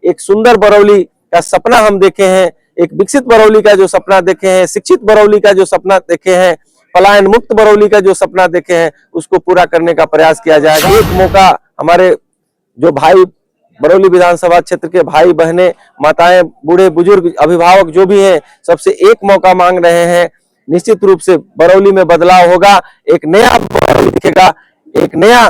एक सुंदर बरौली का सपना हम देखे हैं, एक विकसित बरौली का जो सपना देखे हैं, शिक्षित बरौली का जो सपना देखे हैं, पलायन मुक्त बरौली का जो सपना देखे हैं, उसको पूरा करने का प्रयास किया जाएगा। एक मौका हमारे जो भाई बरौली विधानसभा क्षेत्र के भाई बहनें, माताएं, बूढ़े बुजुर्ग, अभिभावक जो भी हैं, सबसे एक मौका मांग रहे हैं। निश्चित रूप से बरौली में बदलाव होगा, एक नया बरौली दिखेगा, एक नया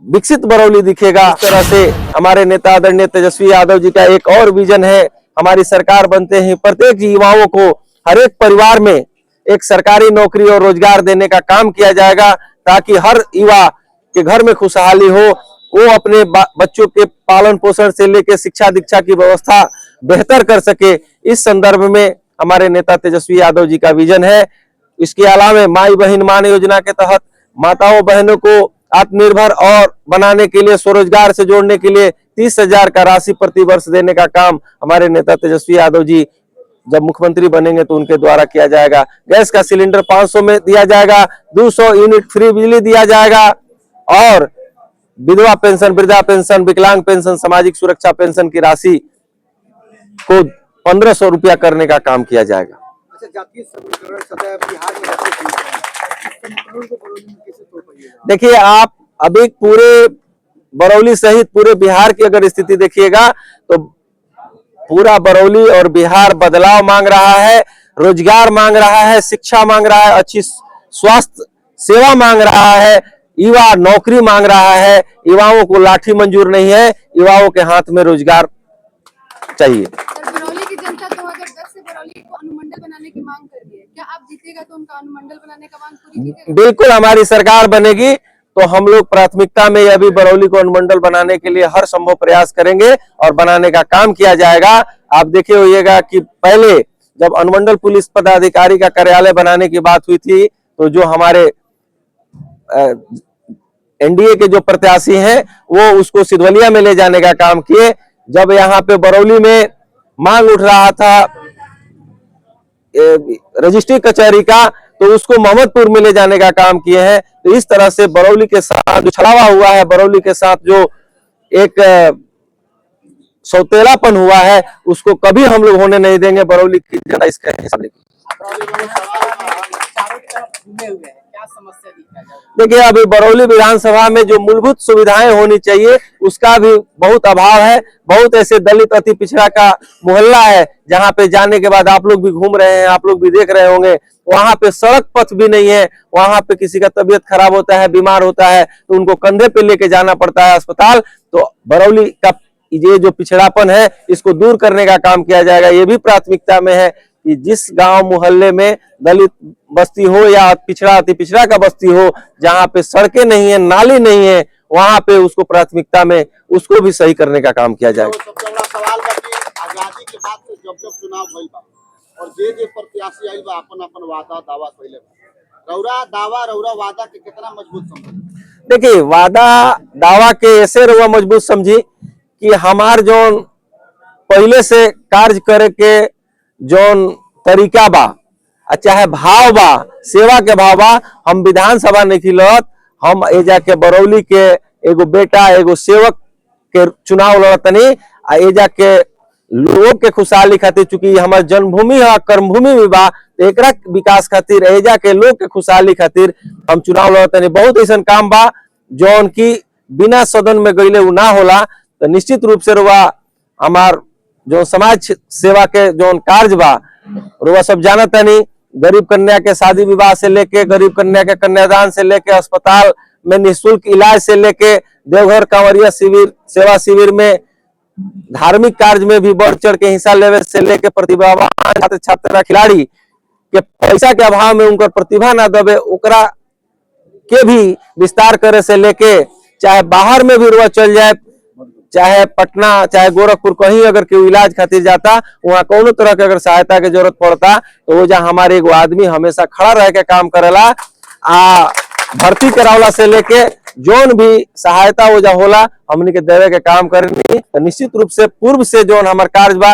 विकसित बरौली दिखेगा। इस तरह से हमारे नेता आदरणीय तेजस्वी यादव जी का एक और विजन है, हमारी सरकार बनते ही प्रत्येक युवाओं को हर एक परिवार में एक सरकारी नौकरी और रोजगार देने का काम किया जाएगा, ताकि हर युवा के घर में खुशहाली हो, वो अपने बच्चों के पालन पोषण से लेकर शिक्षा दीक्षा की व्यवस्था बेहतर कर सके। इस संदर्भ में हमारे नेता तेजस्वी यादव जी का विजन है। इसके अलावा माई बहन मान योजना के तहत माताओं बहनों को आत्मनिर्भर और बनाने के लिए, स्वरोजगार से जोड़ने के लिए 30,000 का राशि प्रति वर्ष देने का काम हमारे नेता तेजस्वी यादव जी जब मुख्यमंत्री बनेंगे तो उनके द्वारा किया जाएगा। गैस का सिलेंडर 500 में दिया जाएगा, 200 यूनिट फ्री बिजली दिया जाएगा और विधवा पेंशन, वृद्धा पेंशन, विकलांग पेंशन, सामाजिक सुरक्षा पेंशन की राशि को 1500 रुपया करने का काम किया जाएगा। अच्छा, जातीय समीकरण सदैव बिहार में देखिए, आप अभी पूरे बरौली सहित पूरे बिहार की अगर स्थिति देखिएगा तो पूरा बरौली और बिहार बदलाव मांग रहा है, रोजगार मांग रहा है, शिक्षा मांग रहा है, अच्छी स्वास्थ्य सेवा मांग रहा है, युवा नौकरी मांग रहा है। युवाओं को लाठी मंजूर नहीं है, युवाओं के हाथ में रोजगार चाहिए। बरौली की जनता 2010 से बरौली को अनुमंडल बनाने की मांग कर रही है, क्या आप जीतेगा तो उनका अनुमंडल बनाने का मांग पूरी कीजिएगा? बिल्कुल, हमारी सरकार बनेगी तो हम लोग प्राथमिकता में अभी बरौली को अनुमंडल बनाने के लिए हर संभव प्रयास करेंगे और बनाने का काम किया जाएगा। आप देखे होइएगा कि पहले जब अनुमंडल पुलिस पदाधिकारी का कार्यालय बनाने की बात हुई थी तो जो हमारे एनडीए के जो प्रत्याशी हैं वो उसको सिधवलिया में ले जाने का काम किए। जब यहाँ पे बरौली में मांग उठ रहा था रजिस्ट्री कचहरी का तो उसको मोहम्मदपुर में ले जाने का काम किए हैं। तो इस तरह से बरौली के साथ जो छलावा हुआ है, बरौली के साथ जो एक सौतेलापन हुआ है, उसको कभी हम लोग होने नहीं देंगे। बरौली की जनता इसका हिसाब लेगी। देखिए, अभी बरौली विधानसभा में जो मूलभूत सुविधाएं होनी चाहिए उसका भी बहुत अभाव है। बहुत ऐसे दलित अति पिछड़ा का मोहल्ला है जहां पे जाने के बाद आप लोग भी घूम रहे हैं, आप लोग भी देख रहे होंगे, वहां पे सड़क पथ भी नहीं है। वहां पे किसी का तबीयत खराब होता है, बीमार होता है तो उनको कंधे पे लेके जाना पड़ता है अस्पताल। तो बरौली का ये जो पिछड़ापन है इसको दूर करने का काम किया जाएगा। ये भी प्राथमिकता में है कि जिस गांव मोहल्ले में दलित बस्ती हो या अति पिछड़ा का बस्ती हो, जहां पे सड़कें नहीं है, नाली नहीं है, वहां पे उसको प्राथमिकता में उसको भी सही करने का काम किया जाएगा। सबसे बड़ा सवाल बा कि आजादी के बाद से जब जब चुनाव भइल बा और जे प्रत्याशी आइल बा अपन अपन वादा दावा कइले बा, रौरा वादा के कितना मजबूत समझी? देखिए, वादा दावा के ऐसे रउआ मजबूत समझी कि हमार जोन पहले से कार्य करे के जोन तरीका बा, चाहे भाव बा, सेवा के भाव बा, हम विधानसभा नहीं खिलत, हम एजा के बरौली के एगो बेटा, एगो सेवक के चुनाव लड़तनी। एजा के लोग के खुशहाली खातिर, चूंकि हमार जन्मभूमि है, कर्मभूमि भी बा, एकरा विकास खातिर, एजा के लोग के खुशहाली खातिर हम चुनाव लड़तनी। बहुत ऐसा काम बा जौन की बिना सदन में गईले उ ना होला। तो निश्चित रूप से रुआ हमार जो समाज सेवा के जो कार्य बा रुआ सब जानता नहीं, गरीब कन्या के शादी विवाह से लेके, गरीब कन्या के कन्यादान से लेके, अस्पताल में निःशुल्क इलाज से लेके, देवघर कांवरिया शिविर, सेवा शिविर में, धार्मिक कार्य में भी बढ़ चढ़ के हिस्सा लेवे से लेके, प्रतिभावान छात्र छात्रा खिलाड़ी के पैसा के अभाव में उनकर प्रतिभा ना दबे ओकरा के भी विस्तार करे से लेके, चाहे बाहर में भी रुआ चल जाए, चाहे पटना, चाहे गोरखपुर, कहीं अगर कोई इलाज खातिर जाता, वहाँ कोनो तरह के अगर सहायता की जरूरत पड़ता तो वो जहाँ हमारे एगो आदमी हमेशा खड़ा रह के काम करेला। भर्ती करावला से लेके जोन भी सहायता वो जा होला हमनी के देवे के काम करनी। तो निश्चित रूप से पूर्व से जोन हमार कार्य बा